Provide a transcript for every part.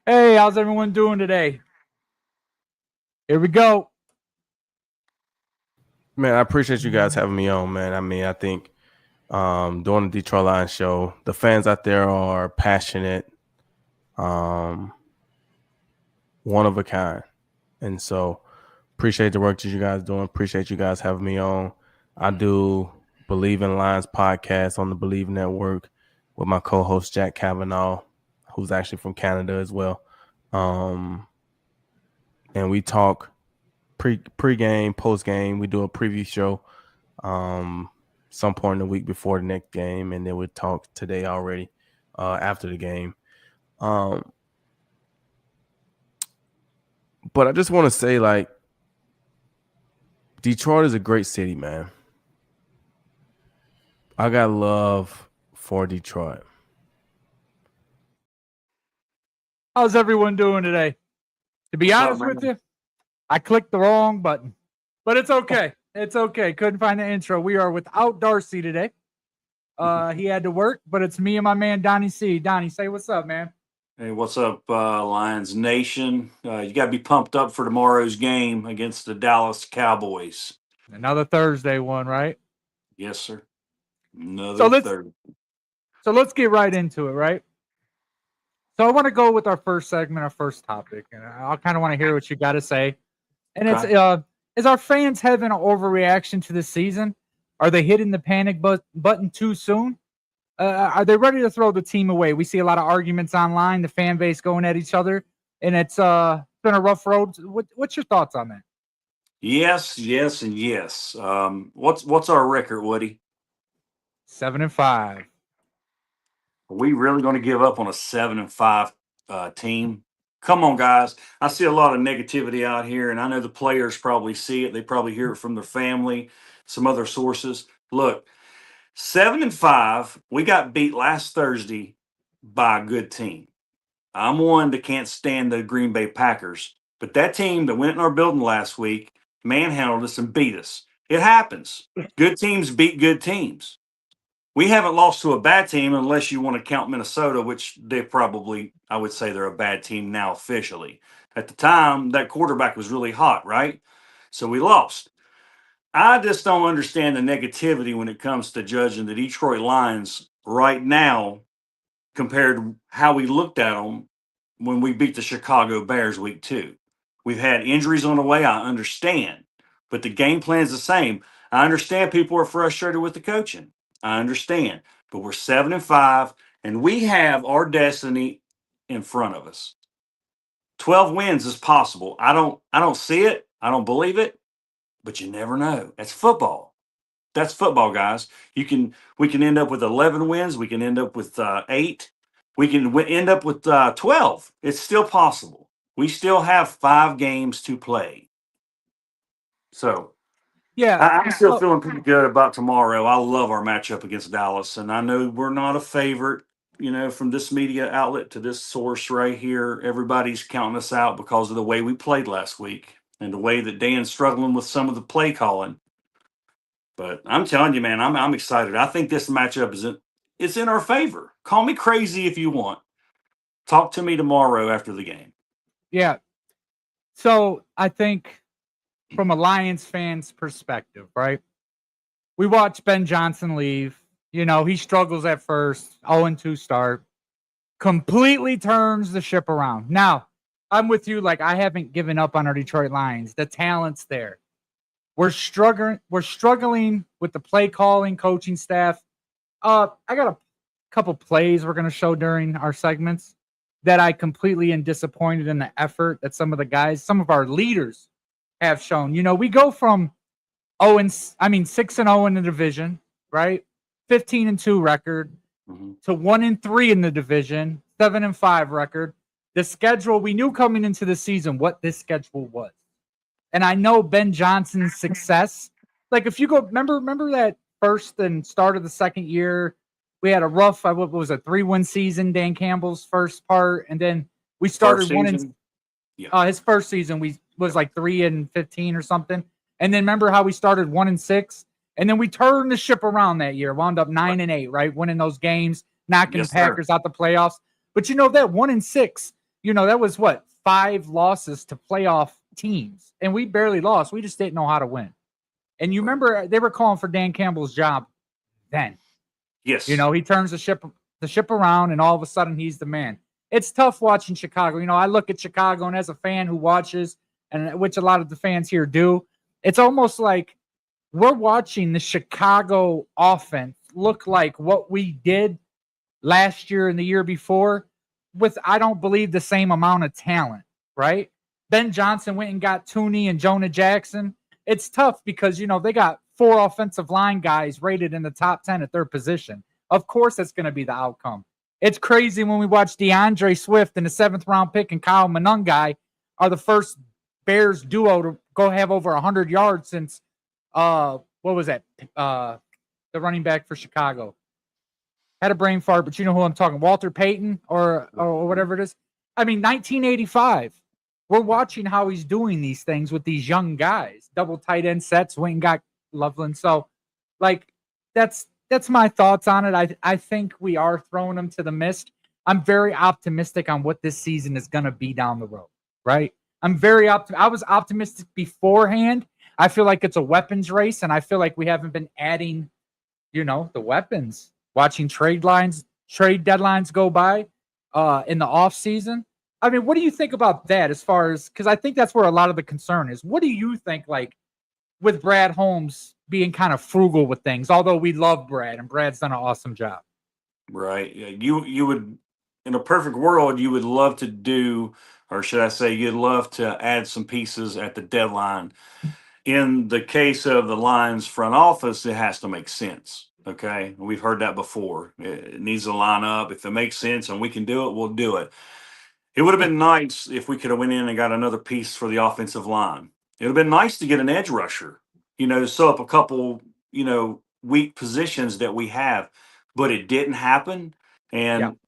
Hey, how's everyone doing today? Here we go. Man, I appreciate you guys having me on, man. I think doing the Detroit Lions show, the fans out there are passionate, um, one of a kind. And so appreciate the work that you guys doing. Appreciate you guys having me on. I do Believe in Lions podcast on the Believe Network with my co-host Jack Kavanaugh, who's actually from Canada as well. And we talk pre-game, post-game. We do a preview show some point in the week before the next game, and then we talk today already after the game. But I just want to say, like, Detroit is a great city, man. I got love for Detroit. How's everyone doing today? To be honest with you, I clicked the wrong button, but it's okay. It's okay. Couldn't find the intro. We are without Darcy today. He had to work, but it's me and my man Donnie C. Donnie, say what's up, man. Hey, what's up, Lions Nation? You got to be pumped up for tomorrow's game against the Dallas Cowboys. Another Thursday one, right? Yes, sir. Another Thursday. So let's get right into it, right? So I want to go with our first segment, our first topic, and I kind of want to hear what you got to say. And it's is our fans having an overreaction to this season? Are they hitting the panic button too soon? Are they ready to throw the team away? We see a lot of arguments online, the fan base going at each other, and it's been a rough road. What's your thoughts on that? Yes, and yes. What's our record, Woody? 7-5. Are we really going to give up on a 7-5 team? Come on, guys. I see a lot of negativity out here, and I know the players probably see it. They probably hear it from their family, some other sources. Look, 7-5, we got beat last Thursday by a good team. I'm one that can't stand the Green Bay Packers, but that team that went in our building last week manhandled us and beat us. It happens. Good teams beat good teams. We haven't lost to a bad team unless you want to count Minnesota, which they probably, I would say they're a bad team now officially. At the time, that quarterback was really hot, right? So we lost. I just don't understand the negativity when it comes to judging the Detroit Lions right now compared to how we looked at them when we beat the Chicago Bears week 2. We've had injuries on the way, I understand, but the game plan is the same. I understand people are frustrated with the coaching. I understand, but we're 7-5, and we have our destiny in front of us. 12 wins is possible. I don't see it. I don't believe it, but you never know. That's football. That's football, guys. We can end up with 11 wins. We can end up with 8. We can end up with 12. It's still possible. We still have 5 games to play. So, yeah, I'm still feeling pretty good about tomorrow. I love our matchup against Dallas, and I know we're not a favorite. You know, from this media outlet to this source right here, everybody's counting us out because of the way we played last week and the way that Dan's struggling with some of the play calling. But I'm telling you, man, I'm excited. I think this matchup is in our favor. Call me crazy if you want. Talk to me tomorrow after the game. Yeah. So I think from a Lions fan's perspective, right? We watch Ben Johnson leave. You know, he struggles at first, 0-2 start, completely turns the ship around. Now, I'm with you. Like, I haven't given up on our Detroit Lions. The talent's there. We're struggling with the play calling, coaching staff. I got a couple plays we're going to show during our segments that I completely am disappointed in the effort that some of the guys, some of our leaders have shown. You know, we go from 6-0 in the division, right? 15-2 record to 1-3 in the division, 7-5 record. The schedule, we knew coming into the season what this schedule was. And I know Ben Johnson's success. Like, if you go, remember that first and start of the second year, we had a rough, what was a 3-win season, Dan Campbell's first part. And then we started his first season, we was like 3-15 or something. And then remember how we started 1-6? And then we turned the ship around that year, wound up 9-8, right? Winning those games, knocking the Packers out the playoffs. But you know that 1-6, that was what, 5 losses to playoff teams, and we barely lost. We just didn't know how to win. And you remember they were calling for Dan Campbell's job then. Yes. He turns the ship around, and all of a sudden he's the man. It's tough watching Chicago. I look at Chicago, and as a fan who watches, and which a lot of the fans here do, it's almost like we're watching the Chicago offense look like what we did last year and the year before with, I don't believe, the same amount of talent, right? Ben Johnson went and got Tooney and Jonah Jackson. It's tough because, they got 4 offensive line guys rated in the top 10 at their position. Of course, that's going to be the outcome. It's crazy when we watch DeAndre Swift and the 7th round pick and Kyle Monangai are the first Bears duo to go have over 100 yards since, what was that? The running back for Chicago. Had a brain fart, but you know who I'm talking. Walter Payton or whatever it is. 1985. We're watching how he's doing these things with these young guys. Double tight end sets, went and got Loveland. So, that's my thoughts on it. I think we are throwing them to the mist. I'm very optimistic on what this season is going to be down the road, right? I was optimistic beforehand. I feel like it's a weapons race, and I feel like we haven't been adding, the weapons. Watching trade deadlines go by in the off season. What do you think about that as far as, because I think that's where a lot of the concern is. What do you think, with Brad Holmes being kind of frugal with things, although we love Brad and Brad's done an awesome job? Right. You would, in a perfect world, you would love to do, or should I say, you'd love to add some pieces at the deadline. In the case of the Lions front office, it has to make sense. Okay. We've heard that before. It needs to line up. If it makes sense and we can do it, we'll do it. It would have been nice if we could have went in and got another piece for the offensive line. It would have been nice to get an edge rusher, to sew up a couple, weak positions that we have, but it didn't happen. And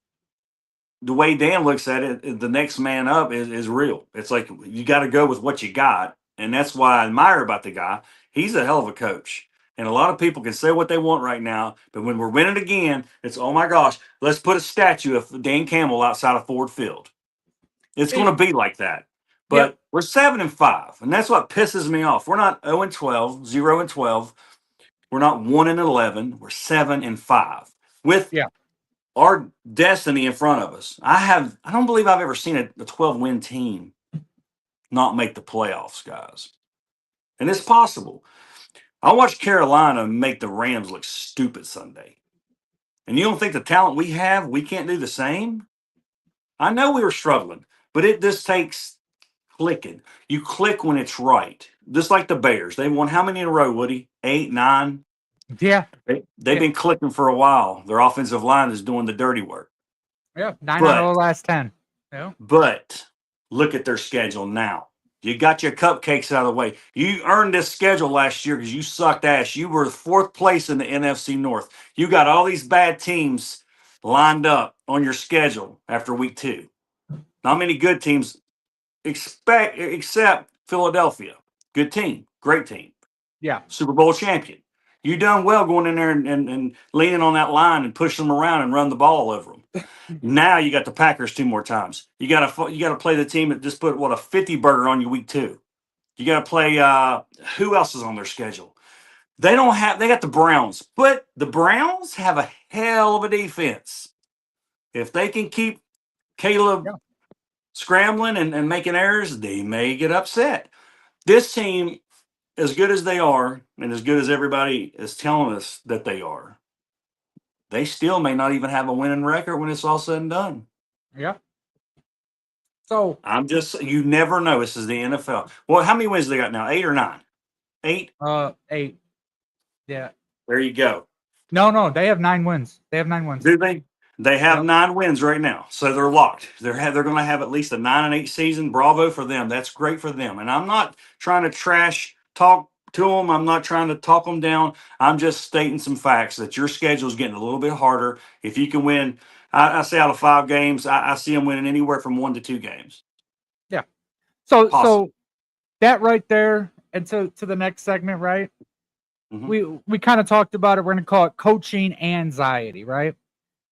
the way Dan looks at it, the next man up is real. It's like you got to go with what you got. And that's why I admire about the guy. He's a hell of a coach. And a lot of people can say what they want right now, but when we're winning again, it's, oh my gosh, let's put a statue of Dan Campbell outside of Ford Field. It's going to be like that. But we're 7-5, and that's what pisses me off. We're not 0-12, 0-12. We're not 1-11. We're 7-5 with our destiny in front of us. I don't believe I've ever seen a 12-win team not make the playoffs, guys. And it's possible. I watched Carolina make the Rams look stupid Sunday. And you don't think the talent we have, we can't do the same? I know we were struggling, but it just takes clicking. You click when it's right. Just like the Bears. They won how many in a row, Woody? 8, 9? Yeah. They've been clicking for a while. Their offensive line is doing the dirty work. Yeah, 9 out of the last 10. Yeah. But look at their schedule now. You got your cupcakes out of the way. You earned this schedule last year because you sucked ass. You were 4th place in the NFC North. You got all these bad teams lined up on your schedule after week 2. Not many good teams except Philadelphia. Good team. Great team. Yeah. Super Bowl champion. You done well going in there and leaning on that line and pushing them around and run the ball over them. Now you got the Packers 2 more times. You got to play the team that just put a 50 burger on you week 2. You got to play who else is on their schedule? They got the Browns, but the Browns have a hell of a defense. If they can keep Caleb scrambling and making errors, they may get upset. This team, as good as they are, and as good as everybody is telling us that they are, they still may not even have a winning record when it's all said and done. Yeah. So you never know. This is the NFL. Well, how many wins they got now? 8 or 9? 8? 8. Yeah. There you go. No, they have 9 wins. Do they? They have 9 wins right now, so they're locked. They're going to have at least a 9-8 season. Bravo for them. That's great for them. And I'm not trying to trash talk to them. I'm not trying to talk them down. I'm just stating some facts that your schedule is getting a little bit harder. If you can win, I say out of 5 games, I see them winning anywhere from 1 to 2 games. Yeah. So that right there, and to the next segment, right? Mm-hmm. We kind of talked about it. We're going to call it coaching anxiety, right?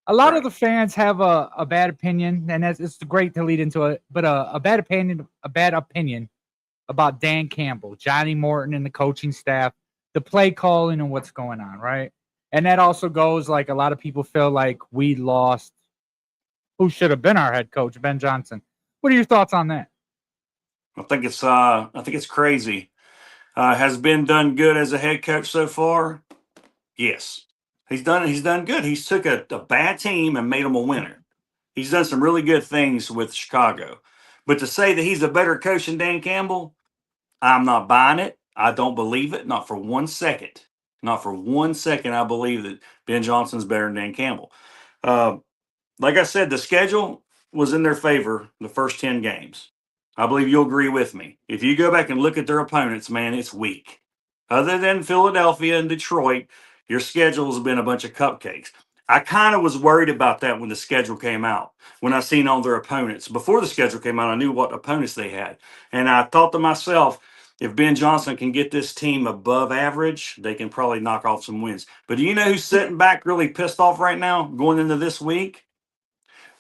A lot of Right. the fans have a bad opinion, and it's great to lead into it, but a bad opinion about Dan Campbell, Johnny Morton, and the coaching staff, the play calling, and what's going on, right? And that also goes like a lot of people feel like we lost who should have been our head coach, Ben Johnson. What are your thoughts on that? I think it's crazy. Has Ben done good as a head coach so far? Yes. He's done good. He's took a bad team and made them a winner. He's done some really good things with Chicago. But to say that he's a better coach than Dan Campbell, I'm not buying it. I don't believe it. Not for 1 second. Not for 1 second. I believe that Ben Johnson's better than Dan Campbell. Like I said, the schedule was in their favor the first 10 games. I believe you'll agree with me. If you go back and look at their opponents, man, it's weak. Other than Philadelphia and Detroit, your schedule has been a bunch of cupcakes. I kind of was worried about that when the schedule came out. When I seen all their opponents. Before the schedule came out, I knew what opponents they had. And I thought to myself, if Ben Johnson can get this team above average, they can probably knock off some wins. But do you know who's sitting back really pissed off right now going into this week?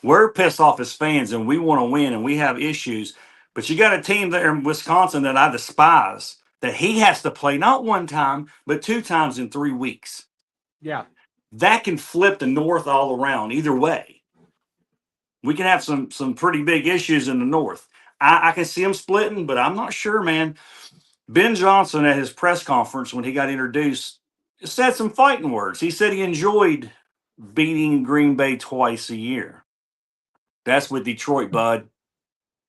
We're pissed off as fans and we want to win and we have issues. But you got a team there in Wisconsin that I despise that he has to play not one time, but 2 times in 3 weeks. Yeah. That can flip the North all around either way. We can have some pretty big issues in the North. I can see them splitting, but I'm not sure, man. Ben Johnson at his press conference when he got introduced said some fighting words. He said he enjoyed beating Green Bay twice a year. That's with Detroit, bud.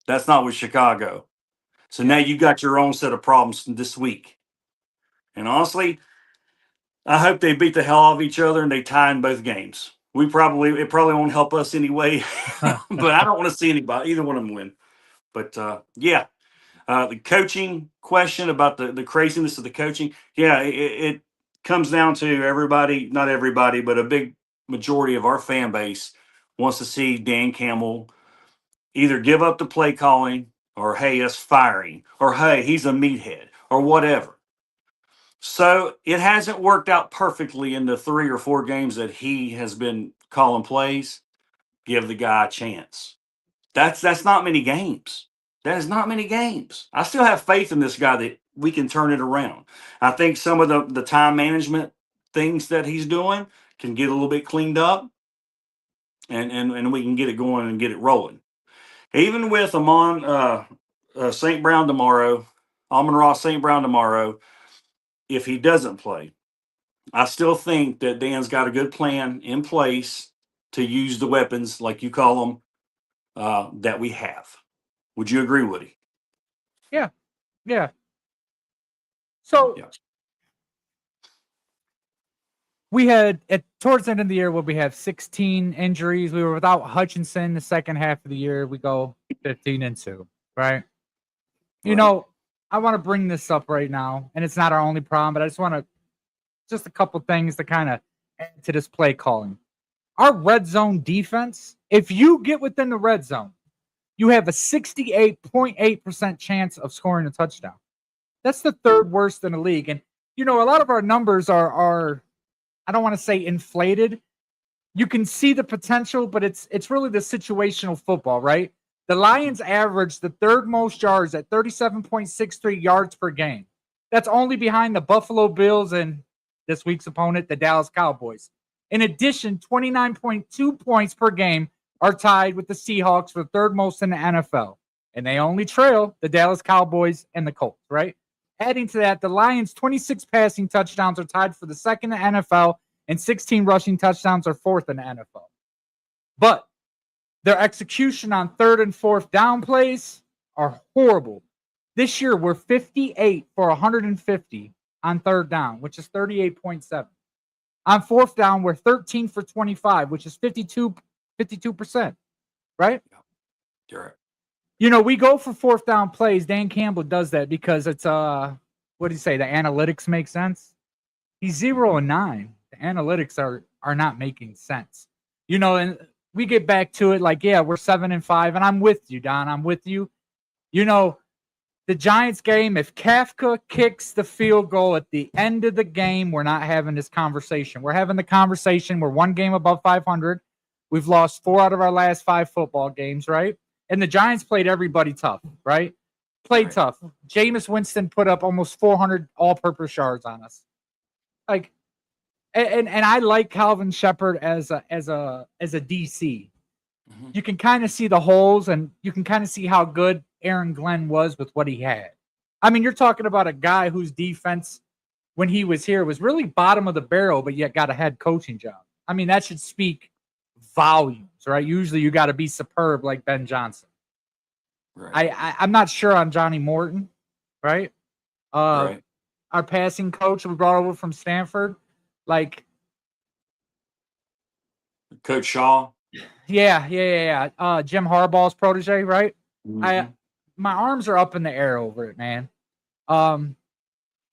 That's not with Chicago. So now you got your own set of problems this week. And honestly, I hope they beat the hell out of each other and they tie in both games. It probably won't help us anyway, but I don't want to see either one of them win. But the coaching question about the craziness of the coaching. Yeah, it comes down to everybody, not everybody, but a big majority of our fan base wants to see Dan Campbell either give up the play calling or, hey, us firing, or, hey, he's a meathead, or whatever. So it hasn't worked out perfectly in the 3 or 4 games that he has been calling plays. Give the guy a chance. That's not many games. That is not many games. I still have faith in this guy that we can turn it around. I think some of the time management things that he's doing can get a little bit cleaned up, and we can get it going and get it rolling. Even with St. Brown tomorrow, Amon-Ra St. Brown tomorrow, if he doesn't play, I still think that Dan's got a good plan in place to use the weapons, like you call them, that we have. Would you agree, Woody? Yeah. So Yeah. we had towards the end of the year where we have 16 injuries. We were without Hutchinson the second half of the year. We go 15-2, right? You Right. know, I want to bring this up right now, and it's not our only problem, but I just want to just a couple things to kind of add to this play calling. Our red zone defense, if you get within the red zone, you have a 68.8% chance of scoring a touchdown. That's the 3rd worst in the league. And, a lot of our numbers are I don't want to say inflated. You can see the potential, but it's really the situational football, right? The Lions average the 3rd most yards at 37.63 yards per game. That's only behind the Buffalo Bills and this week's opponent, the Dallas Cowboys. In addition, 29.2 points per game are tied with the Seahawks for the 3rd most in the NFL. And they only trail the Dallas Cowboys and the Colts, right? Adding to that, the Lions' 26 passing touchdowns are tied for the 2nd in the NFL, and 16 rushing touchdowns are 4th in the NFL. But their execution on 3rd and 4th down plays are horrible. This year, we're 58 for 150 on 3rd down, which is 38.7. On 4th down, we're 13 for 25, which is 52%, right? You're right. We go for 4th down plays. Dan Campbell does that because it's what do you say? The analytics make sense. He's 0 and 9. The analytics are not making sense. And we get back to it like, yeah, we're 7 and 5, and I'm with you, Don. I'm with you. The Giants game, if Kafka kicks the field goal at the end of the game, we're not having this conversation. We're having the conversation. We're 1 game above 500. We've lost 4 out of our last 5 football games, right? And the Giants played everybody tough, right? Played Right. tough. Jameis Winston put up almost 400 all-purpose yards on us. Like, and I like Calvin Shepard as a DC. Mhm. You can kind of see the holes, and you can kind of see how good Aaron Glenn was with what he had. I mean, you're talking about a guy whose defense, when he was here, was really bottom of the barrel, but yet got a head coaching job. I mean, that should speak volumes, right? Usually you got to be superb like Ben Johnson. Right. I'm not sure on Johnny Morton, right? Right. Our passing coach we brought over from Stanford, like, Coach Shaw. yeah. Jim Harbaugh's protege, right? Mhm. My arms are up in the air over it, man.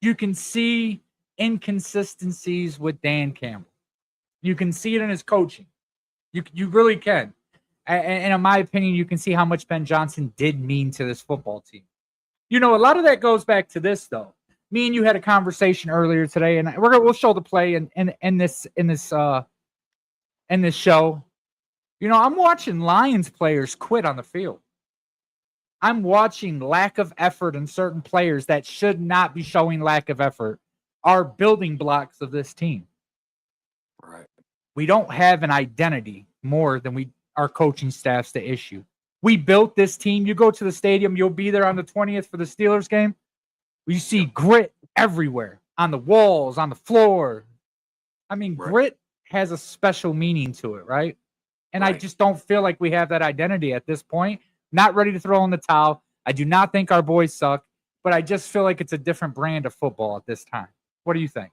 You can see inconsistencies with Dan Campbell. You can see it in his coaching. You really can. And in my opinion, you can see how much Ben Johnson did mean to this football team. You know, a lot of that goes back to this, though. Me and you had a conversation earlier today, and we'll show the play in this show. You know, I'm watching Lions players quit on the field. I'm watching lack of effort in certain players that should not be showing lack of effort are building blocks of this team. Right. We don't have an identity more than our coaching staff's the issue. We built this team. You go to the stadium, you'll be there on the 20th for the Steelers game. You see grit everywhere, on the walls, on the floor. I mean, Right. grit has a special meaning to it, right? And I Right. just don't feel like we have that identity at this point. Not ready to throw in the towel. I do not think our boys suck, but I just feel like it's a different brand of football at this time. What do you think?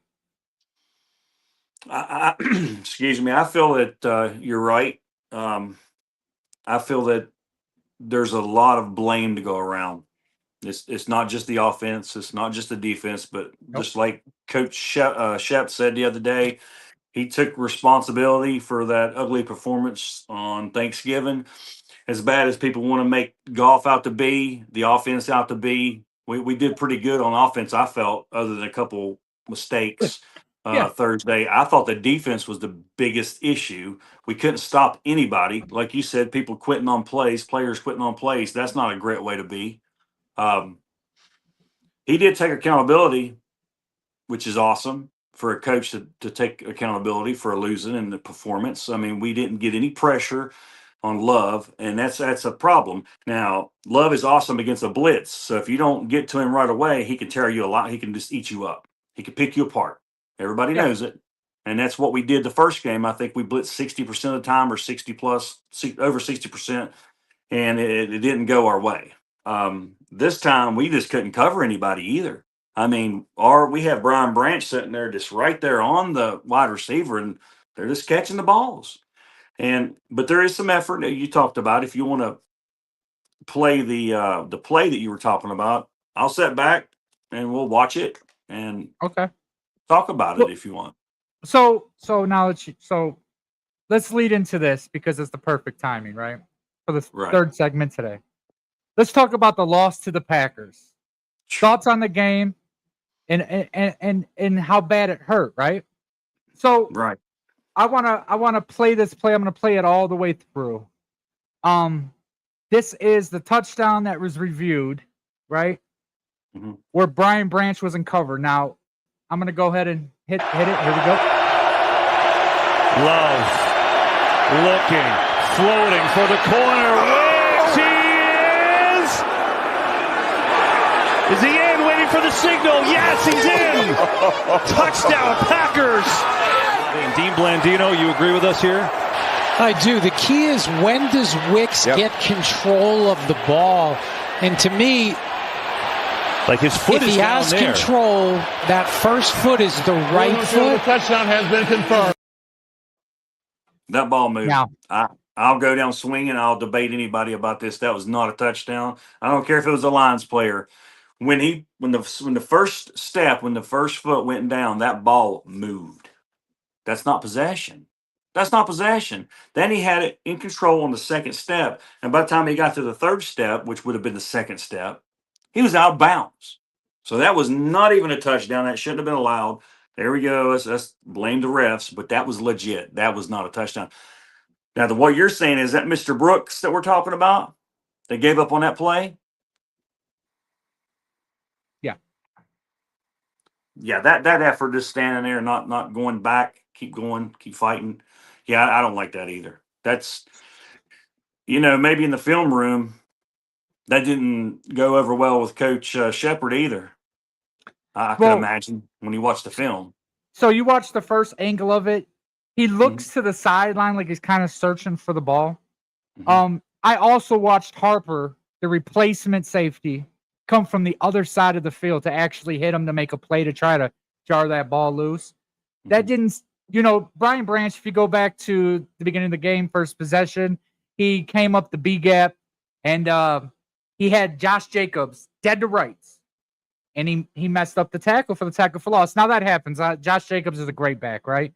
Excuse me. I feel that you're right. I feel that there's a lot of blame to go around. It's not just the offense. It's not just the defense, but Nope. just like Coach Shep said the other day, he took responsibility for that ugly performance on Thanksgiving. As bad as people want to make golf out to be, the offense out to be, we did pretty good on offense, I felt, other than a couple mistakes Yeah. Thursday. I thought the defense was the biggest issue. We couldn't stop anybody. Like you said, people quitting on plays, players quitting on plays. That's not a great way to be. He did take accountability, which is awesome for a coach to take accountability for a losing in the performance. I mean, we didn't get any pressure on Love, and that's a problem. Now, Love is awesome against a blitz, so if you don't get to him right away, he can tear you a lot. He can just eat you up. He can pick you apart. Everybody Yeah. knows it, and that's what we did the first game. I think we blitzed 60% of the time, or 60 plus, over 60%, and it didn't go our way. This time, we just couldn't cover anybody either. I mean, we have Brian Branch sitting there just right there on the wide receiver, and they're just catching the balls. But there is some effort that you talked about. If you want to play the play that you were talking about, I'll sit back and we'll watch it and Okay. talk about Well, it if you want. So now let's lead into this because it's the perfect timing, right? For the Right. third segment today. Let's talk about the loss to the Packers. Thoughts on the game and how bad it hurt, right? So Right. I wanna play this play. I'm gonna play it all the way through. This is the touchdown that was reviewed, right? Mhm. Where Brian Branch was in cover. Now I'm gonna go ahead and hit it. Here we go. Love looking, floating for the corner. Wicks, he is! Is he in? Waiting for the signal. Yes, he's in! Touchdown, Packers! And Dean Blandino, you agree with us here? I do. The key is, when does Wicks get control of the ball? And to me, like, his foot if is he down has there. control, that first foot is the right foot. Touchdown has been confirmed. That ball moved. Now. I'll go down swinging. I'll debate anybody about this. That was not a touchdown. I don't care if it was a Lions player. When the first foot went down, that ball moved. That's not possession. That's not possession. Then he had it in control on the second step. And by the time he got to the third step, which would have been the second step, he was out of bounds. So that was not even a touchdown. That shouldn't have been allowed. There we go. Let's blame the refs, but that was legit. That was not a touchdown. Now, what you're saying is that Mr. Brooks that we're talking about, they gave up on that play? Yeah. Yeah, that effort just standing there, not going back, keep going, keep fighting. Yeah, I don't like that either. That's, maybe in the film room, that didn't go over well with Coach Shepard either. I could Well, imagine when you watch the film. so you watch the first angle of it. He Mm-hmm. looks to the sideline like he's kind of searching for the ball. Mhm. I also watched Harper, the replacement safety, come from the other side of the field to actually hit him to make a play to try to jar that ball loose. That didn't, Brian Branch, if you go back to the beginning of the game, first possession, he came up the B gap and he had Josh Jacobs dead to rights. And he messed up the tackle for loss. Now that happens. Josh Jacobs is a great back, right?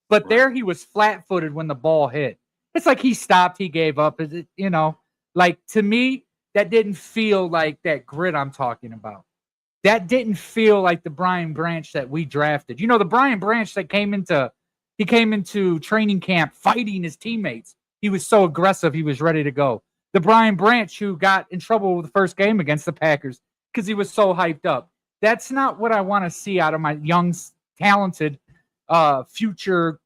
But Right. there he was flat-footed when the ball hit. It's like he stopped, he gave up. Like to me, that didn't feel like that grit I'm talking about. That didn't feel like the Brian Branch that we drafted. The Brian Branch that came into training camp fighting his teammates. He was so aggressive, he was ready to go. The Brian Branch who got in trouble with the first game against the Packers because he was so hyped up. That's not what I want to see out of my young, talented, future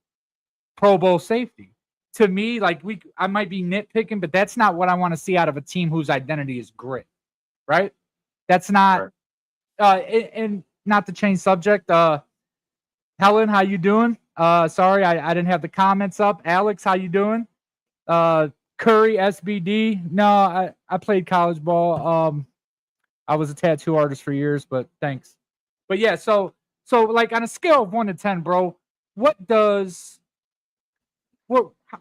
Pro Bowl safety. To me, I might be nitpicking, but that's not what I want to see out of a team whose identity is grit, right? That's not. And not to change subject. Helen, how you doing? Sorry, I didn't have the comments up. Alex, how you doing? Curry, SBD. No, I played college ball. I was a tattoo artist for years, but thanks. But yeah, so like on a scale of 1 to 10, bro,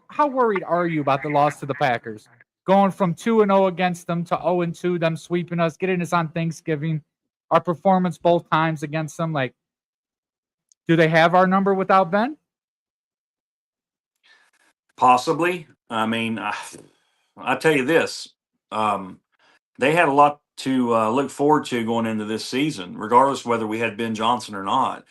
how worried are you about the loss to the Packers? Going from 2-0 against them to 0-2, them sweeping us, getting us on Thanksgiving, our performance both times against them. Like, do they have our number without Ben? Possibly. I mean, I'll tell you this. They had a lot to look forward to going into this season, regardless of whether we had Ben Johnson or not.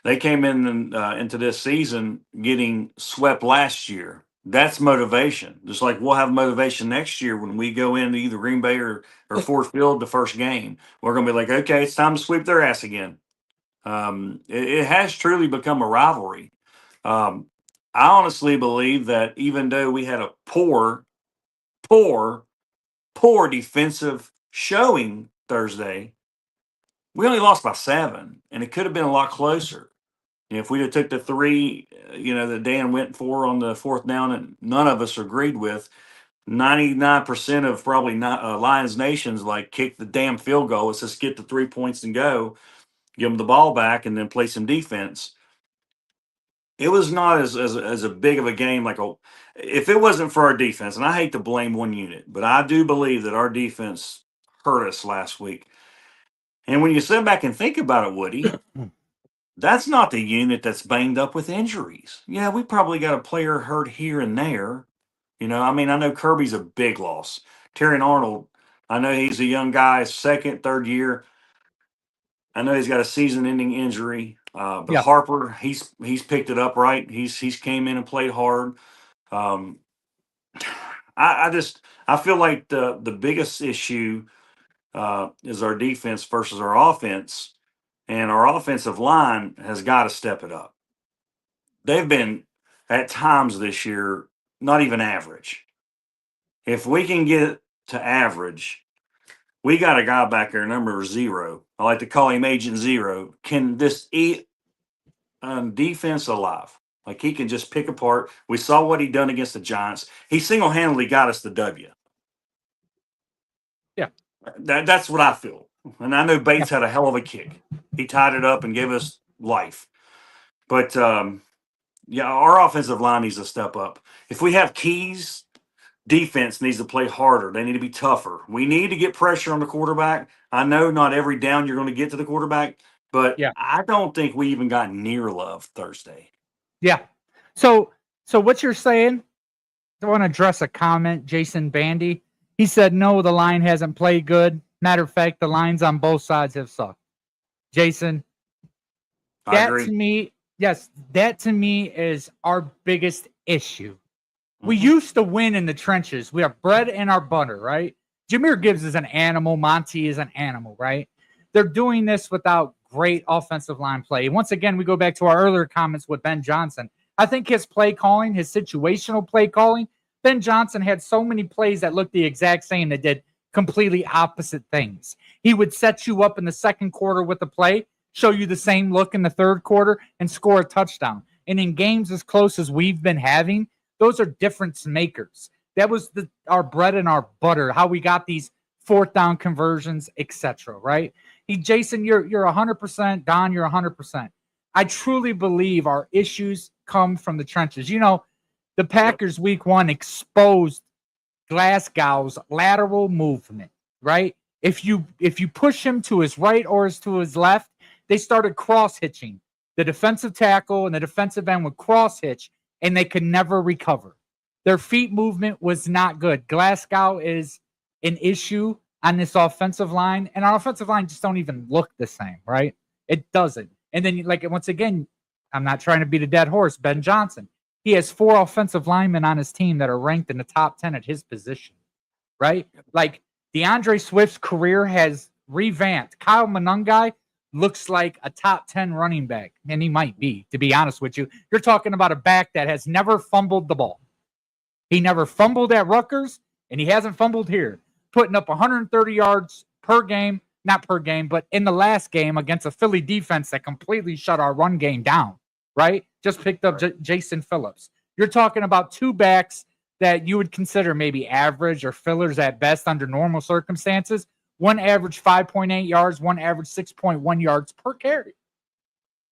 They came into this season getting swept last year. That's motivation. Just like we'll have motivation next year when we go into either Green Bay or Ford Field the first game. We're going to be like, okay, it's time to sweep their ass again. It has truly become a rivalry. I honestly believe that even though we had a poor defensive showing Thursday, we only lost by 7, and it could have been a lot closer. If we'd have took the 3, that Dan went for on the 4th down and none of us agreed with, 99% of probably not, Lions Nations kick the damn field goal. Let's just get the 3 points and go, give them the ball back, and then play some defense. It was not as a big of a game. If it wasn't for our defense, and I hate to blame one unit, but I do believe that our defense hurt us last week. And when you sit back and think about it, Woody, that's not the unit that's banged up with injuries. Yeah, we probably got a player hurt here and there. I know Kirby's a big loss. Terry Arnold, I know he's a young guy, 2nd, 3rd year. I know he's got a season-ending injury. But Yeah. Harper, he's picked it up right. He's came in and played hard. I feel like the biggest issue is our defense versus our offense. And our offensive line has got to step it up. They've been, at times this year, not even average. If we can get to average, we got a guy back there, number 0. I like to call him Agent Zero. Can this eat defense alive? Like he can just pick apart. We saw what he done against the Giants. He single-handedly got us the W. Yeah. That's what I feel. And I know Bates had a hell of a kick. He tied it up and gave us life. But, our offensive line needs to step up. If we have keys, defense needs to play harder. They need to be tougher. We need to get pressure on the quarterback. I know not every down you're going to get to the quarterback, but I don't think we even got near love Thursday. Yeah. So what you're saying, I want to address a comment, Jason Bandy. He said, no, the line hasn't played good. Matter of fact, the lines on both sides have sucked. Jason, I agree. that to me is our biggest issue. We used to win in the trenches. We have bread and our butter, right? Jahmyr Gibbs is an animal. Monty is an animal, right? They're doing this without great offensive line play. Once again, we go back to our earlier comments with Ben Johnson. I think his play calling, his situational play calling, Ben Johnson had so many plays that looked the exact same that did completely opposite things. He would set you up in the second quarter with a play, show you the same look in the third quarter, and score a touchdown. And in games as close as we've been having, those are difference makers. That was our bread and our butter, how we got these fourth down conversions, etc. Right? Jason, you're 100%. Don, you're 100%. I truly believe our issues come from the trenches. You know, the Packers week 1 exposed Glasgow's lateral movement, right? If you push him to his right or to his left, they started cross hitching. The defensive tackle and the defensive end would cross hitch, and they could never recover. Their feet movement was not good. Glasgow is an issue on this offensive line, and our offensive line just don't even look the same, right? It doesn't. And then, like, once again, I'm not trying to beat a dead horse. Ben Johnson, he has 4 offensive linemen on his team that are ranked in the top 10 at his position, right? Like, DeAndre Swift's career has revamped. Kyle Monangai looks like a top 10 running back, and he might be, to be honest with you. You're talking about a back that has never fumbled the ball. He never fumbled at Rutgers, and he hasn't fumbled here, putting up 130 yards per game, not per game, but in the last game against a Philly defense that completely shut our run game down, right? Just picked up Jason Phillips. You're talking about 2 backs that you would consider maybe average or fillers at best under normal circumstances. One average 5.8 yards, one average 6.1 yards per carry.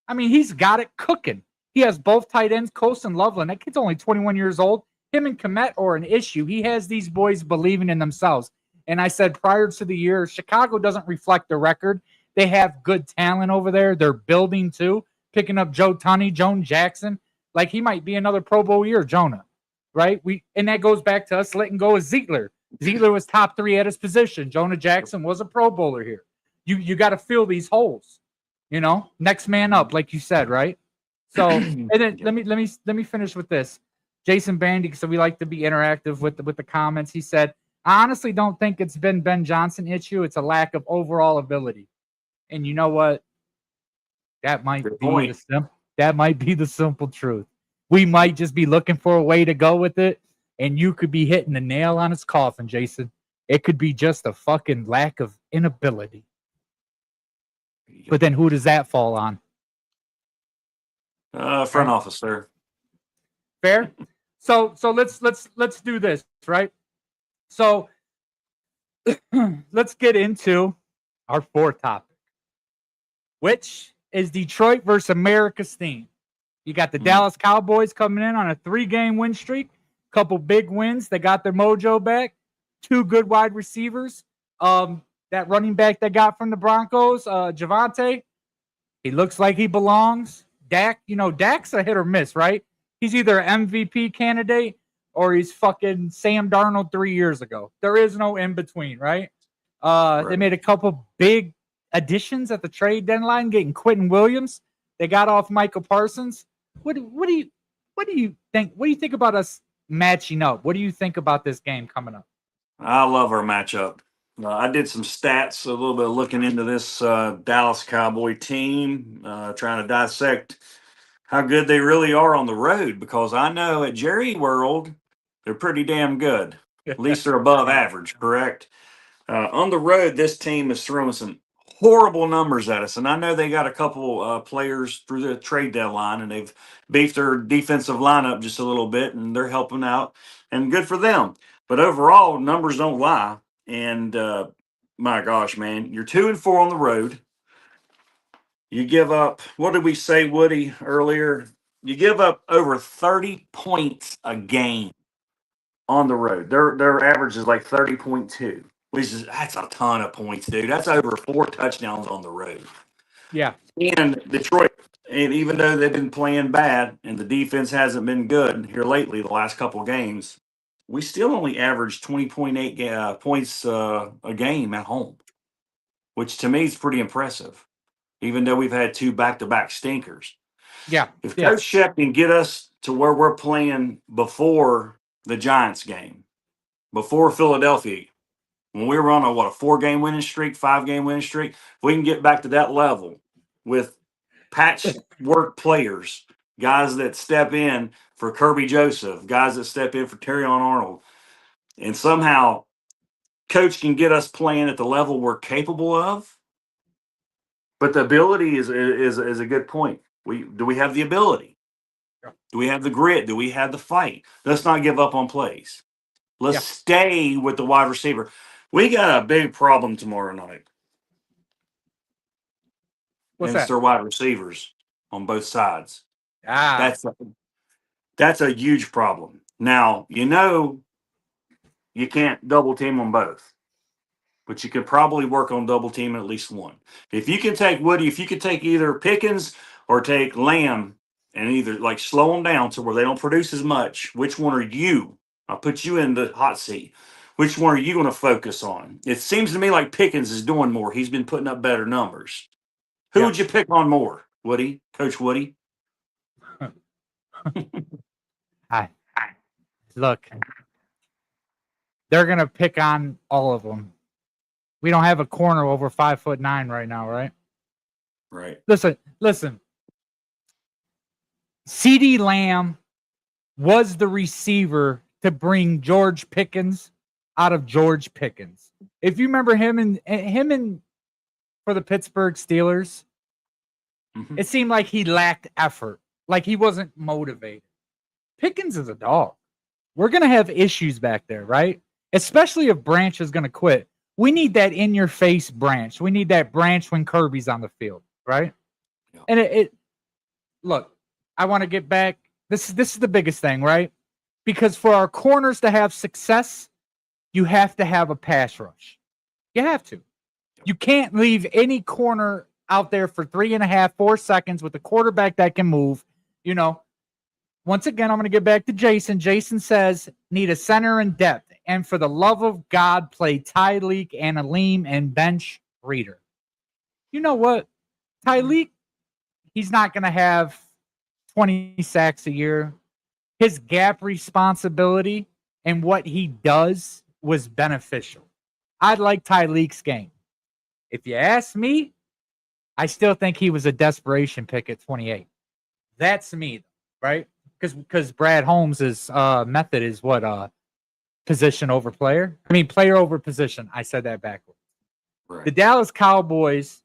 I mean, he's got it cooking. He has both tight ends, Coast and Loveland. That kid's only 21 years old. Him and Kmet are an issue. He has these boys believing in themselves. And I said prior to the year, Chicago doesn't reflect the record. They have good talent over there. They're building too, picking up Joe Tunney, Joan Jackson. Like, he might be another Pro Bowl year, Jonah, right? And that goes back to us letting go of Ziegler. Ziegler was top 3 at his position. Jonah Jackson was a Pro Bowler here. You got to fill these holes, you know. Next man up, like you said, right? So, and then let me finish with this. Jason Bandy, so we like to be interactive with the comments. He said, I honestly don't think it's been Ben Johnson issue. It's a lack of overall ability. And you know what? That might be the simple truth. We might just be looking for a way to go with it, and you could be hitting the nail on its coffin, Jason. It could be just a fucking lack of inability. But then who does that fall on? Front office, sir. Fair? So let's do this, right? So let's get into our 4th topic, which is Detroit versus America's team. You got the Dallas Cowboys coming in on a 3-game win streak, couple big wins. They got their mojo back, 2 good wide receivers. That running back they got from the Broncos, Javante, he looks like he belongs. Dak, you know, Dak's a hit or miss, right? He's either an MVP candidate or he's fucking Sam Darnold 3 years ago. There is no in between, right? They made a couple big additions at the trade deadline, getting Quentin Williams. They got off Michael Parsons. What do you think? What do you think about us matching up? What do you think about this game coming up? I love our matchup. I did some stats, a little bit of looking into this Dallas Cowboy team, trying to dissect how good they really are on the road, because I know at Jerry World, they're pretty damn good. At least they're above average, correct? On the road, this team is throwing some horrible numbers at us. And I know they got a couple players through the trade deadline, and they've beefed their defensive lineup just a little bit, and they're helping out, and good for them. But overall, numbers don't lie. And my gosh, man, you're 2-4 on the road. You give up, what did we say, Woody, earlier? You give up over 30 points a game on the road. Their average is like 30.2, which is, that's a ton of points, dude. That's over 4 touchdowns on the road. Yeah. And Detroit, and even though they've been playing bad and the defense hasn't been good here lately, the last couple of games, we still only average 20.8 points a game at home, which to me is pretty impressive, even though we've had 2 back-to-back stinkers. Yeah. If Coach Shep can get us to where we're playing before the Giants game before Philadelphia, when we were on a 4-game winning streak, 5-game winning streak, if we can get back to that level with patchwork players, guys that step in for Kirby Joseph, guys that step in for Terrion Arnold, and somehow coach can get us playing at the level we're capable of. But the ability is a good point. Do we have the ability? Do we have the grit? Do we have the fight? Let's not give up on plays. Let's stay with the wide receiver. We got a big problem tomorrow night. What's and it's that? their wide receivers on both sides. Ah, That's a huge problem. Now, you can't double team on both, but you could probably work on double team at least one. If you can take Woody, if you could take either Pickens or take Lamb and either like slow them down to where they don't produce as much, which one are you? I'll put you in the hot seat. Which one are you going to focus on? It seems to me like Pickens is doing more. He's been putting up better numbers. Who would you pick on more, Woody? Coach Woody? Look, they're gonna pick on all of them. We don't have a corner over 5'9" right now, right? Right. Listen. CeeDee Lamb was the receiver to bring George Pickens out of George Pickens. If you remember him and for the Pittsburgh Steelers, it seemed like he lacked effort, like he wasn't motivated. Pickens is a dog. We're going to have issues back there, right? Especially if Branch is going to quit. We need that in-your-face Branch. We need that Branch when Kirby's on the field, right? Yeah. And look, I want to get back. This is the biggest thing, right? Because for our corners to have success, you have to have a pass rush. You have to. You can't leave any corner out there for 3.5, 4 seconds with a quarterback that can move. Once again, I'm going to get back to Jason. Jason says, need a center and depth. And for the love of God, play Tyreek and Aleem and bench Reader. You know what? Tyreek, he's not going to have 20 sacks a year. His gap responsibility and what he does was beneficial. I like Tyreek's game. If you ask me, I still think he was a desperation pick at 28. That's me, right? Because Brad Holmes' method is what position over player. I mean, player over position. I said that backwards. Right. The Dallas Cowboys,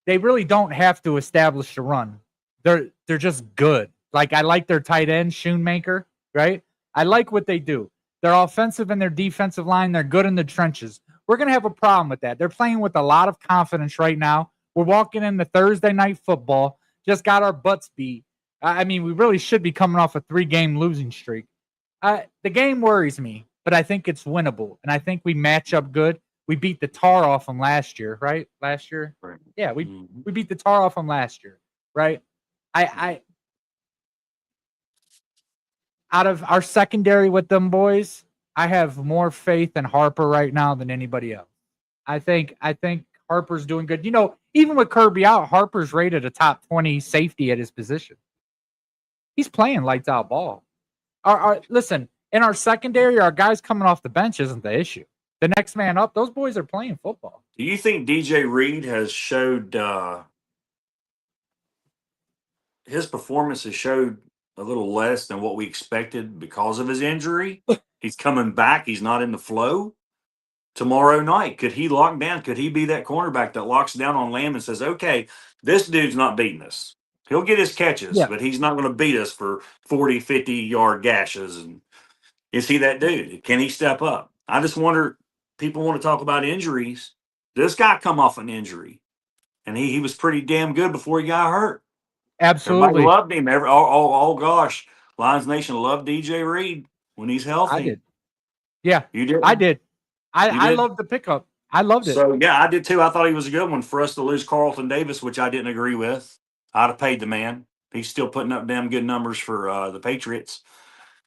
they really don't have to establish a run. They're just good. Like I like their tight end Shoemaker, right? I like what they do. They're offensive in their defensive line. They're good in the trenches. We're gonna have a problem with that. They're playing with a lot of confidence right now. We're walking into Thursday night football. Just got our butts beat. I mean, we really should be coming off a 3-game losing streak. The game worries me, but I think it's winnable, and I think we match up good. We beat the tar off them last year, right? Last year, Right. yeah, we beat the tar off them last year, right? I out of our secondary with them boys, I have more faith in Harper right now than anybody else. I think Harper's doing good. Even with Kirby out, Harper's rated a top 20 safety at his position. He's playing lights out ball. Listen, in our secondary, our guys coming off the bench isn't the issue. The next man up, those boys are playing football. Do you think DJ Reed has showed his performance has showed a little less than what we expected because of his injury? He's coming back. He's not in the flow. Tomorrow night, could he lock down? Could he be that cornerback that locks down on Lamb and says, okay, this dude's not beating us. He'll get his catches, but he's not going to beat us for 40, 50-yard gashes. And is he that dude? Can he step up? I just wonder, people want to talk about injuries. This guy come off an injury, and he was pretty damn good before he got hurt. Absolutely. Everybody loved him. Oh, gosh. Lions Nation loved DJ Reed when he's healthy. I did. Yeah. You did? I did. I did? loved the pickup. I loved it. So, yeah, I did too. I thought he was a good one for us to lose Carlton Davis, which I didn't agree with. I'd have paid the man. He's still putting up damn good numbers for the Patriots.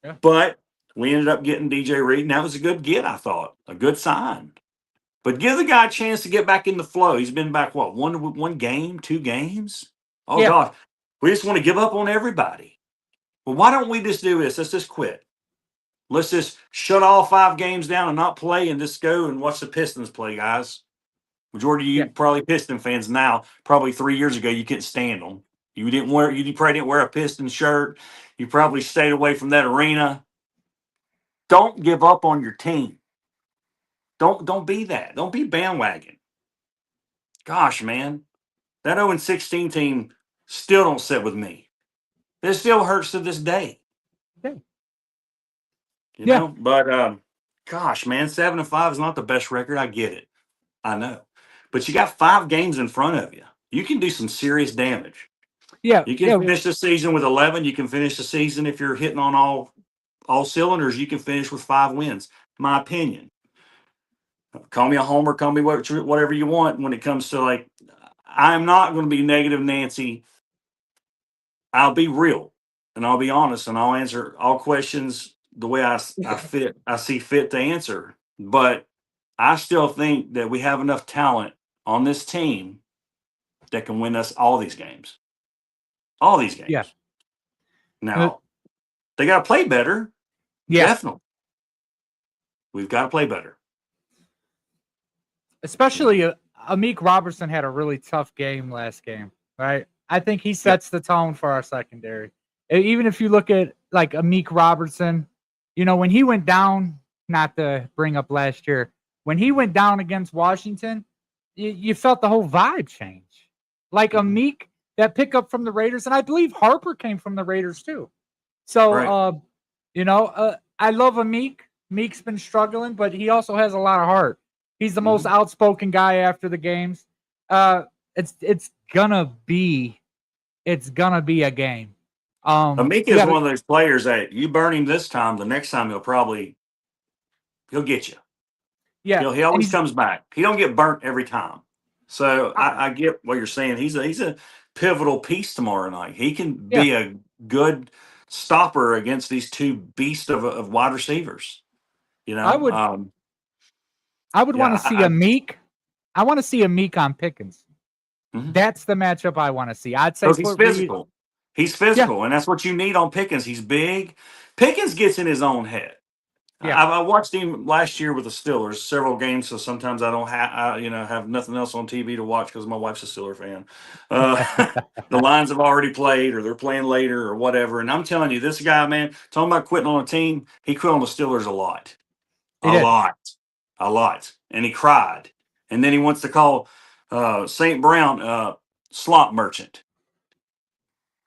Yeah. But we ended up getting DJ Reed, and that was a good get, I thought. A good sign. But give the guy a chance to get back in the flow. He's been back, one game, 2 games? Oh, Yeah. gosh. We just want to give up on everybody. Well, why don't we just do this? Let's just quit. Let's just shut all 5 games down and not play and just go and watch the Pistons play, guys. Majority of you Yeah. probably Piston fans now. Probably 3 years ago, you couldn't stand them. You probably didn't wear a Piston shirt. You probably stayed away from that arena. Don't give up on your team. Don't be that. Don't be bandwagon. Gosh, man, that 0-16 team still don't sit with me. It still hurts to this day. Yeah. You Yeah. know, but gosh, man, 7-5 is not the best record. I get it. I know. But you got 5 games in front of you. You can do some serious damage. Yeah. You can finish the season with 11. You can finish the season if you're hitting on all cylinders. You can finish with 5 wins. My opinion. Call me a homer. Call me whatever you want. When it comes to like, I'm not going to be negative, Nancy. I'll be real and I'll be honest and I'll answer all questions the way I see fit to answer. But I still think that we have enough talent on this team that can win us all these games. All these games. Yeah. Now, they got to play better. Yeah. Definitely. We've got to play better. Especially Amik Robertson had a really tough game last game, right? I think he sets the tone for our secondary. Even if you look at like Amik Robertson, you know, when he went down, not to bring up last year, when he went down against Washington, you felt the whole vibe change. Like Amik, that pickup from the Raiders, and I believe Harper came from the Raiders too. So, Right. you know, I love Amik. Meek's been struggling, but he also has a lot of heart. He's the most outspoken guy after the games. It's gonna be a game. Amik is one of those players that you burn him this time, the next time he'll get you. Yeah, He always comes back. He don't get burnt every time. So I get what you're saying. He's a pivotal piece tomorrow night. He can be a good stopper against these 2 beasts of wide receivers. You know, I would want to see Amik. I want to see Amik on Pickens. That's the matchup I want to see. I'd say he's physical. He's physical, and that's what you need on Pickens. He's big. Pickens gets in his own head. Yeah. I watched him last year with the Steelers, several games, so sometimes I don't have nothing else on TV to watch because my wife's a Steeler fan. The Lions have already played, or they're playing later, or whatever. And I'm telling you, this guy, man, talking about quitting on a team, he quit on the Steelers a lot. A lot. And he cried. And then he wants to call St. Brown slot merchant.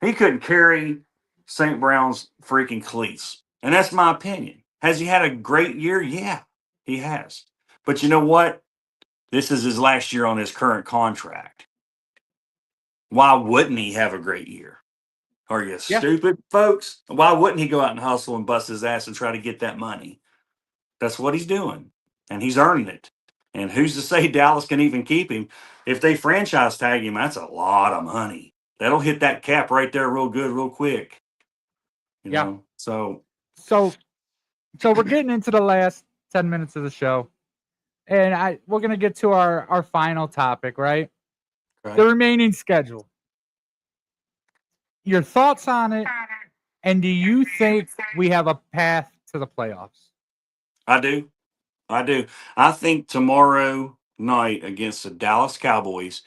He couldn't carry St. Brown's freaking cleats. And that's my opinion. Has he had a great year? Yeah, he has. But you know what? This is his last year on his current contract. Why wouldn't he have a great year? Are you stupid, folks? Why wouldn't he go out and hustle and bust his ass and try to get that money? That's what he's doing. And he's earning it. And who's to say Dallas can even keep him? If they franchise tag him, that's a lot of money. That'll hit that cap right there real good, real quick. You know? So we're getting into the last 10 minutes of the show. And we're gonna get to our final topic, right? The remaining schedule. Your thoughts on it, and do you think we have a path to the playoffs? I do. I think tomorrow night against the Dallas Cowboys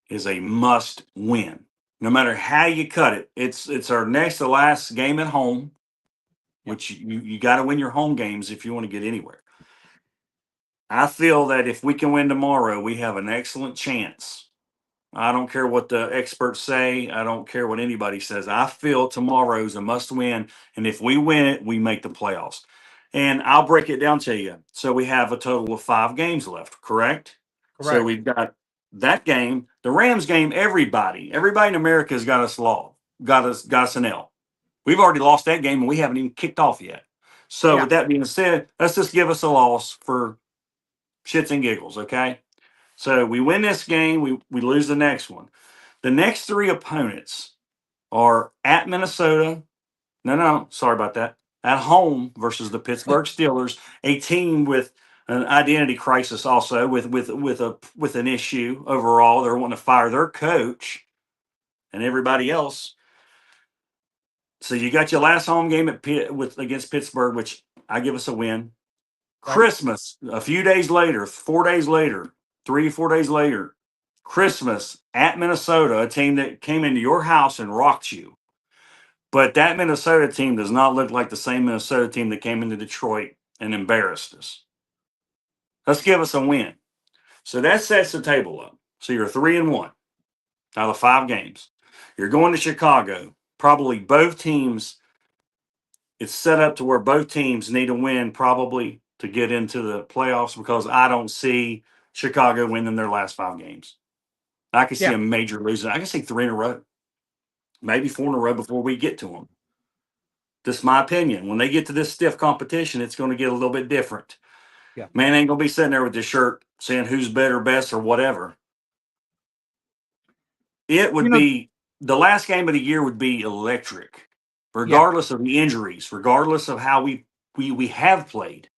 is a must win. No matter how you cut it. It's our next to last game at home, which you got to win your home games if you want to get anywhere. I feel that if we can win tomorrow, we have an excellent chance. I don't care what the experts say. I don't care what anybody says. I feel tomorrow's a must win. And if we win it, we make the playoffs. And I'll break it down to you. So we have a total of 5 games left, correct? So we've got that game, the Rams game. Everybody in America has got us an L. We've already lost that game and we haven't even kicked off yet. So with that being said, let's just give us a loss for shits and giggles, okay? So we win this game, we lose the next one. The next 3 opponents are at Minnesota. No, sorry about that. At home versus the Pittsburgh Steelers, a team with an identity crisis, also with an issue overall. They're wanting to fire their coach and everybody else. So you got your last home game against Pittsburgh, which I give us a win. Right. Christmas, a few days later, 4 days later, 3 or 4 days later, Christmas at Minnesota, a team that came into your house and rocked you. But that Minnesota team does not look like the same Minnesota team that came into Detroit and embarrassed us. Let's give us a win. So that sets the table up. So you're 3-1 out of 5 games. You're going to Chicago. Probably both teams, it's set up to where both teams need to win probably to get into the playoffs, because I don't see Chicago winning their last 5 games. I can see a major losing. I can see 3 in a row, maybe 4 in a row before we get to them. This is my opinion. When they get to this stiff competition, it's going to get a little bit different. Yeah. Man ain't going to be sitting there with this shirt saying who's better, best, or whatever. It would be the last game of the year would be electric, regardless of the injuries, regardless of how we have played.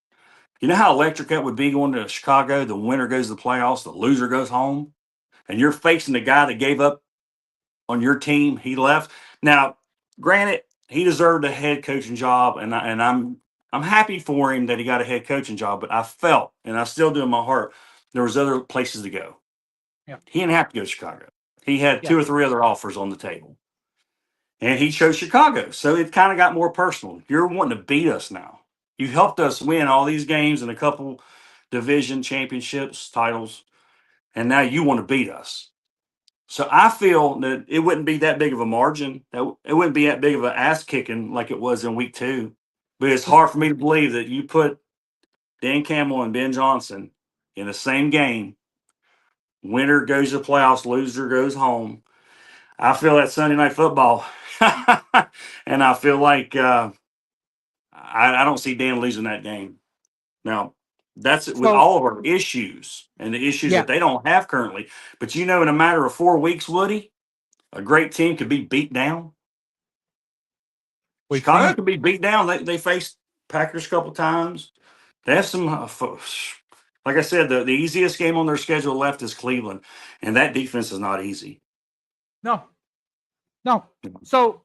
You know how electric that would be going to Chicago? The winner goes to the playoffs, the loser goes home, and you're facing the guy that gave up on your team. He left. Now, granted, he deserved a head coaching job, and I'm happy for him that he got a head coaching job. But I felt, and I still do in my heart, there was other places to go. Yeah. He didn't have to go to Chicago. He had 2 or 3 other offers on the table, and he chose Chicago. So it kind of got more personal. You're wanting to beat us now. You helped us win all these games and a couple division championships, titles, and now you want to beat us. So I feel that it wouldn't be that big of a margin. That it wouldn't be that big of an ass kicking like it was in week 2. But it's hard for me to believe that you put Dan Campbell and Ben Johnson in the same game. Winner goes to the playoffs, loser goes home. I feel that Sunday Night Football, and I feel like I don't see Dan losing that game. Now, that's with all of our issues and the issues that they don't have currently. But in a matter of 4 weeks, Woody, a great team could be beat down. Chicago could be beat down. They faced Packers a couple times. They have some, like I said, the easiest game on their schedule left is Cleveland, and that defense is not easy. No. So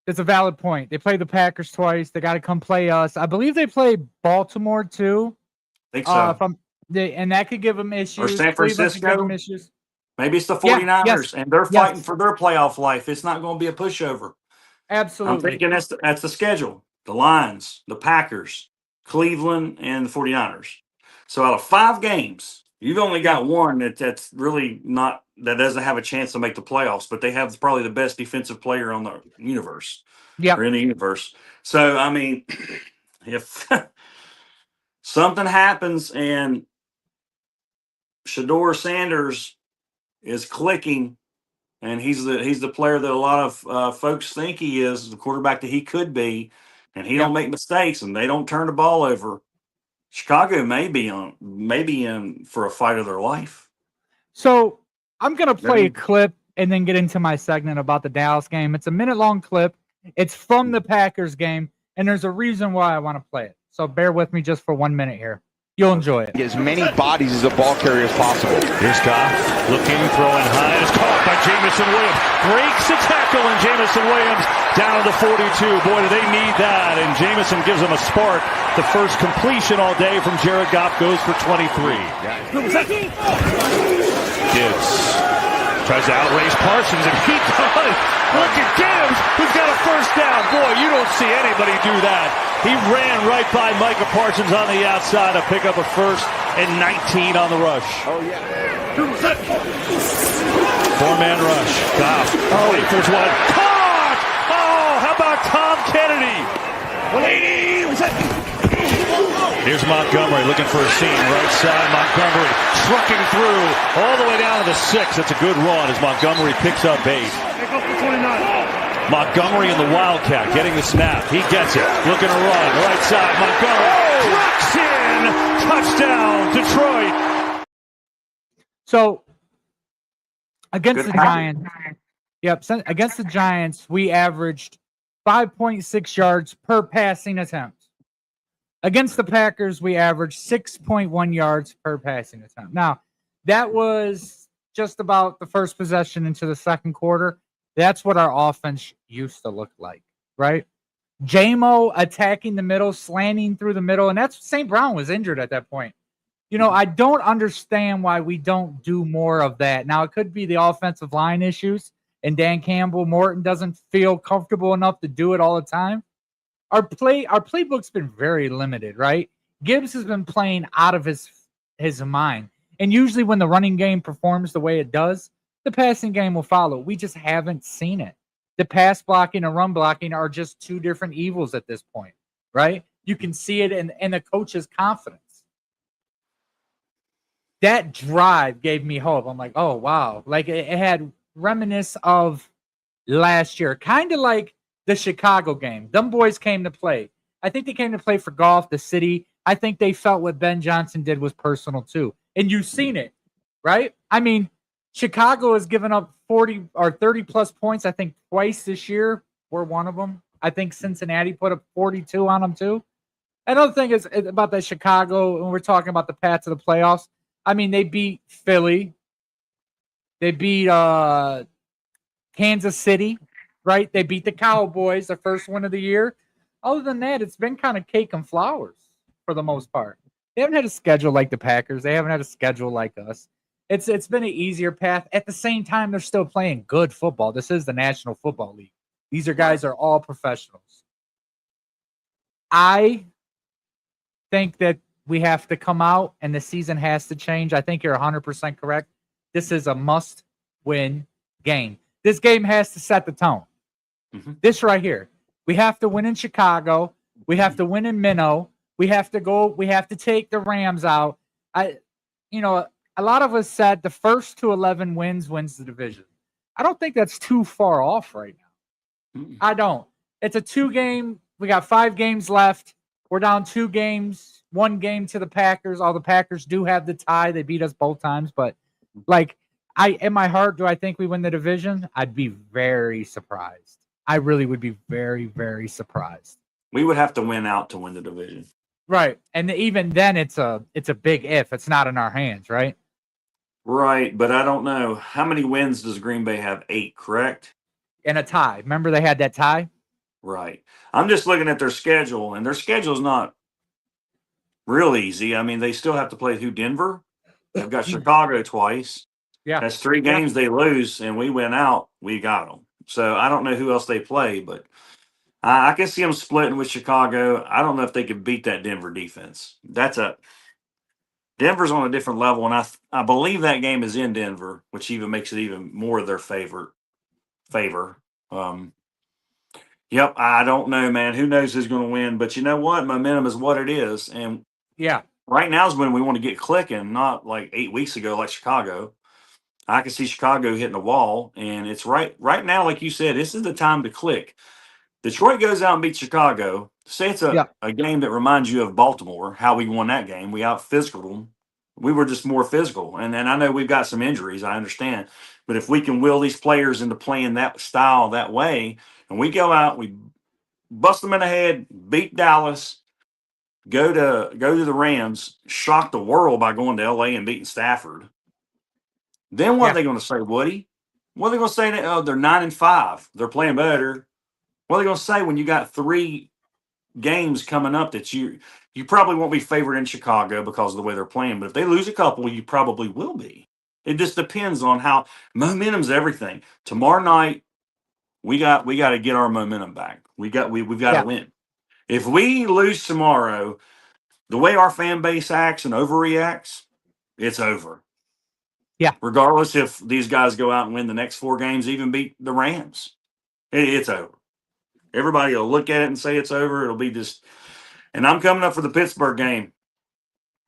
it's a valid point. They play the Packers twice. They got to come play us. I believe they play Baltimore too. I think so. And that could give them issues. Or San Francisco. Issues. Maybe it's the 49ers, and they're fighting for their playoff life. It's not going to be a pushover. Absolutely. I'm thinking that's the schedule. The Lions, the Packers, Cleveland, and the 49ers. So out of 5 games, you've only got one that's really not, that doesn't have a chance to make the playoffs, but they have probably the best defensive player on the universe. Yeah. Or in the universe. So, I mean, if something happens and Shedeur Sanders is clicking, and he's the player that a lot of folks think he is, the quarterback that he could be, and he don't make mistakes and they don't turn the ball over, Chicago may be in for a fight of their life. So I'm gonna play a clip and then get into my segment about the Dallas game. It's a minute-long clip. It's from the Packers game, and there's a reason why I want to play it. So bear with me just for 1 minute here. You'll enjoy it. Get as many bodies as a ball carrier as possible. Here's Goff looking, throwing high. It's caught by Jamison Williams. Breaks a tackle, and Jamison Williams down to the 42. Boy, do they need that. And Jamison gives them a spark. The first completion all day from Jared Goff goes for 23. Gibbs tries to outrace Parsons, and he does. Look at Gibbs, who's got a first down. Boy, you don't see anybody do that. He ran right by Micah Parsons on the outside to pick up a first and 19 on the rush. Oh, yeah. 4-man rush. Goff. There's one. Caught! Oh, how about Tom Kennedy? 180. Here's Montgomery looking for a seam. Right side, Montgomery trucking through all the way down to the 6. That's a good run as Montgomery picks up 8. Montgomery in the Wildcat getting the snap. He gets it. Looking to run. Right side, Montgomery. Trucks in. Touchdown, Detroit. So against the Giants, against the Giants, we averaged 5.6 yards per passing attempt. Against the Packers, we averaged 6.1 yards per passing attempt. Now, that was just about the first possession into the second quarter. That's what our offense used to look like, right? JMO attacking the middle, slanting through the middle, and that's St. Brown was injured at that point. I don't understand why we don't do more of that. Now, it could be the offensive line issues, and Dan Campbell Morton doesn't feel comfortable enough to do it all the time. Our playbook's been very limited, right? Gibbs has been playing out of his mind. And usually when the running game performs the way it does, the passing game will follow. We just haven't seen it. The pass blocking and run blocking are just two different evils at this point, right? You can see it in the coach's confidence. That drive gave me hope. I'm like, oh, wow. Like it had reminisce of last year, kind of like the Chicago game. Them boys came to play. I think they came to play for golf, the city. I think they felt what Ben Johnson did was personal too. And you've seen it, right? I mean, Chicago has given up 40 or 30 plus points, I think twice this year. We're one of them. I think Cincinnati put up 42 on them too. Another thing is about that Chicago, when we're talking about the path to the playoffs, I mean, they beat Philly. They beat Kansas City, right? They beat the Cowboys, the first one of the year. Other than that, it's been kind of cake and flowers for the most part. They haven't had a schedule like the Packers. They haven't had a schedule like us. It's been an easier path. At the same time, they're still playing good football. This is the National Football League. These guys are all professionals. I think that we have to come out and the season has to change. I think you're 100% correct. This is a must-win game. This game has to set the tone. Mm-hmm. This right here. We have to win in Chicago. We have to win in Minnow. We have to take the Rams out. A lot of us said the first to 11 wins the division. I don't think that's too far off right now. Mm-hmm. I don't. It's a 2-game. We got 5 games left. We're down 2 games, 1 game to the Packers. All the Packers do have the tie. They beat us both times, but in my heart, do I think we win the division? I'd be very surprised. I really would be very, very surprised. We would have to win out to win the division. Right. And even then it's a big if. It's not in our hands, right? Right, but I don't know. How many wins does Green Bay have? 8, correct? And a tie. Remember they had that tie? Right. I'm just looking at their schedule, and their schedule is not real easy. I mean, they still have to play Denver. They've got Chicago twice. Yeah. That's 3 games they lose, and we went out. We got them. So I don't know who else they play, but I can see them splitting with Chicago. I don't know if they could beat that Denver defense. Denver's on a different level, and I believe that game is in Denver, which even makes it even more of their favor. Yep, I don't know, man. Who knows who's going to win? But you know what? Momentum is what it is, and right now is when we want to get clicking, not like 8 weeks ago, like Chicago. I can see Chicago hitting the wall, and it's right now, like you said, this is the time to click. Detroit goes out and beats Chicago. Say it's a game that reminds you of Baltimore, how we won that game. We out-physicaled them. We were just more physical. And I know we've got some injuries, I understand. But if we can will these players into playing that style that way, and we go out, we bust them in the head, beat Dallas, go to the Rams, shock the world by going to L.A. and beating Stafford, then what are they going to say, Woody? What are they going to say? They're 9-5. They're playing better. What are they going to say when you got 3 games coming up that you probably won't be favored in Chicago because of the way they're playing, but if they lose a couple, you probably will be. It just depends on how momentum's everything. Tomorrow night, we got to get our momentum back. We've got to win. If we lose tomorrow, the way our fan base acts and overreacts, it's over. Yeah. Regardless if these guys go out and win the next 4 games, even beat the Rams, it's over. Everybody will look at it and say it's over. It'll be just, and I'm coming up for the Pittsburgh game.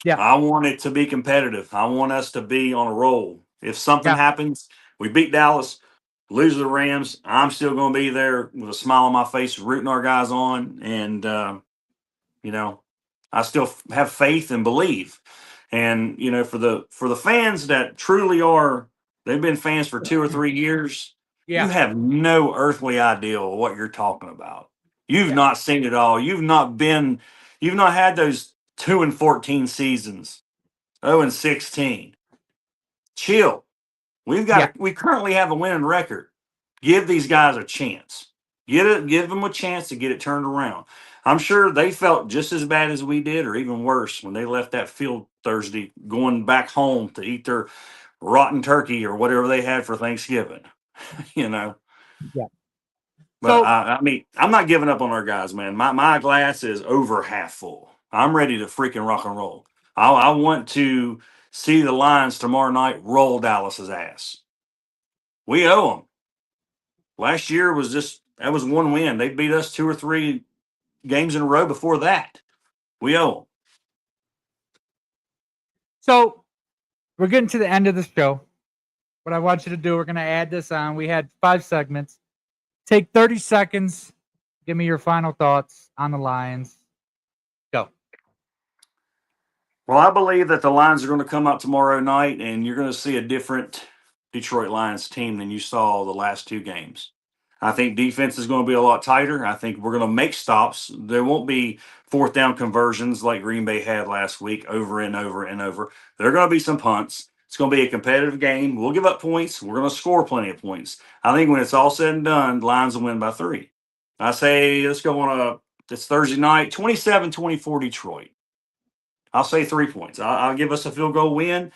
Yeah. I want it to be competitive. I want us to be on a roll. If something happens, we beat Dallas, lose the Rams, I'm still going to be there with a smile on my face, rooting our guys on. And, I still have faith and believe. And, for the fans that truly are, they've been fans for 2 or 3 years. You have no earthly idea what you're talking about. You've not seen it all. You've not had those 2-14 seasons, 0-16. Chill. We currently have a winning record. Give these guys a chance. Give them a chance to get it turned around. I'm sure they felt just as bad as we did, or even worse, when they left that field Thursday, going back home to eat their rotten turkey or whatever they had for Thanksgiving. You know. Yeah. But So I mean, I'm not giving up on our guys, man. My glass is over half full. I'm ready to freaking rock and roll. I want to see the Lions tomorrow night roll Dallas's ass. We owe them. Last year was that was one win. They beat us 2 or 3 games in a row before that. We owe them. So we're getting to the end of the show. What I want you to do, we're going to add this on. We had 5 segments. Take 30 seconds. Give me your final thoughts on the Lions. Go. Well, I believe that the Lions are going to come out tomorrow night, and you're going to see a different Detroit Lions team than you saw the last 2 games. I think defense is going to be a lot tighter. I think we're going to make stops. There won't be 4th down conversions like Green Bay had last week over and over and over. There are going to be some punts. It's going to be a competitive game. We'll give up points. We're going to score plenty of points. I think when it's all said and done, the Lions will win by 3. I say let's go on it's Thursday night, 27-24 Detroit. I'll say 3 points. I'll give us a field goal win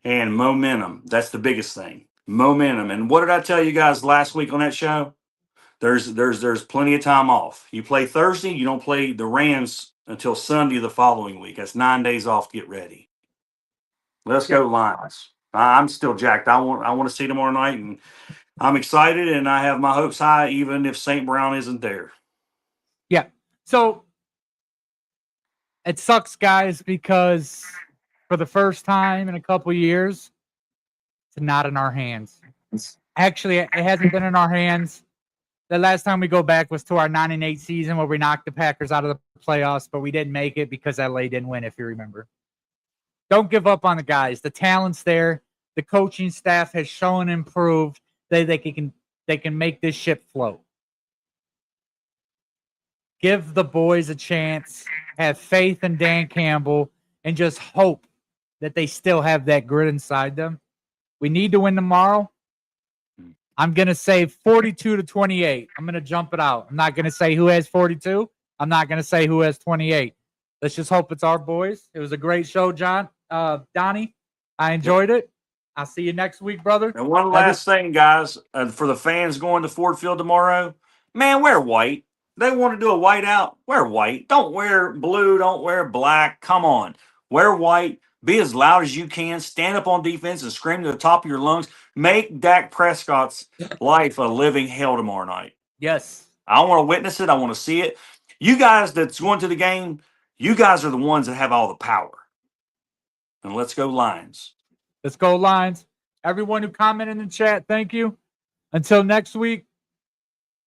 and momentum. That's the biggest thing. Momentum. And what did I tell you guys last week on that show? There's plenty of time off. You play Thursday, you don't play the Rams until Sunday the following week. That's 9 days off to get ready. Let's go Lions. I'm still jacked. I want to see tomorrow night, and I'm excited, and I have my hopes high, even if St. Brown isn't there. Yeah. So it sucks, guys, because for the first time in a couple years, it's not in our hands. Actually, it hasn't been in our hands. The last time we go back was to our 9-8 season where we knocked the Packers out of the playoffs, but we didn't make it because LA didn't win, if you remember. Don't give up on the guys. The talent's there. The coaching staff has shown improved. They can make this ship float. Give the boys a chance. Have faith in Dan Campbell and just hope that they still have that grit inside them. We need to win tomorrow. I'm going to say 42-28. I'm going to jump it out. I'm not going to say who has 42. I'm not going to say who has 28. Let's just hope it's our boys. It was a great show, John. Donnie, I enjoyed it. I'll see you next week, brother. And one last thing, guys, for the fans going to Ford Field tomorrow, man, wear white. They want to do a white out. Wear white. Don't wear blue. Don't wear black. Come on. Wear white. Be as loud as you can. Stand up on defense and scream to the top of your lungs. Make Dak Prescott's life a living hell tomorrow night. Yes. I want to witness it. I want to see it. You guys that's going to the game, you guys are the ones that have all the power. And let's go Lions. Let's go Lions. Everyone who commented in the chat, thank you. Until next week,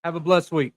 have a blessed week.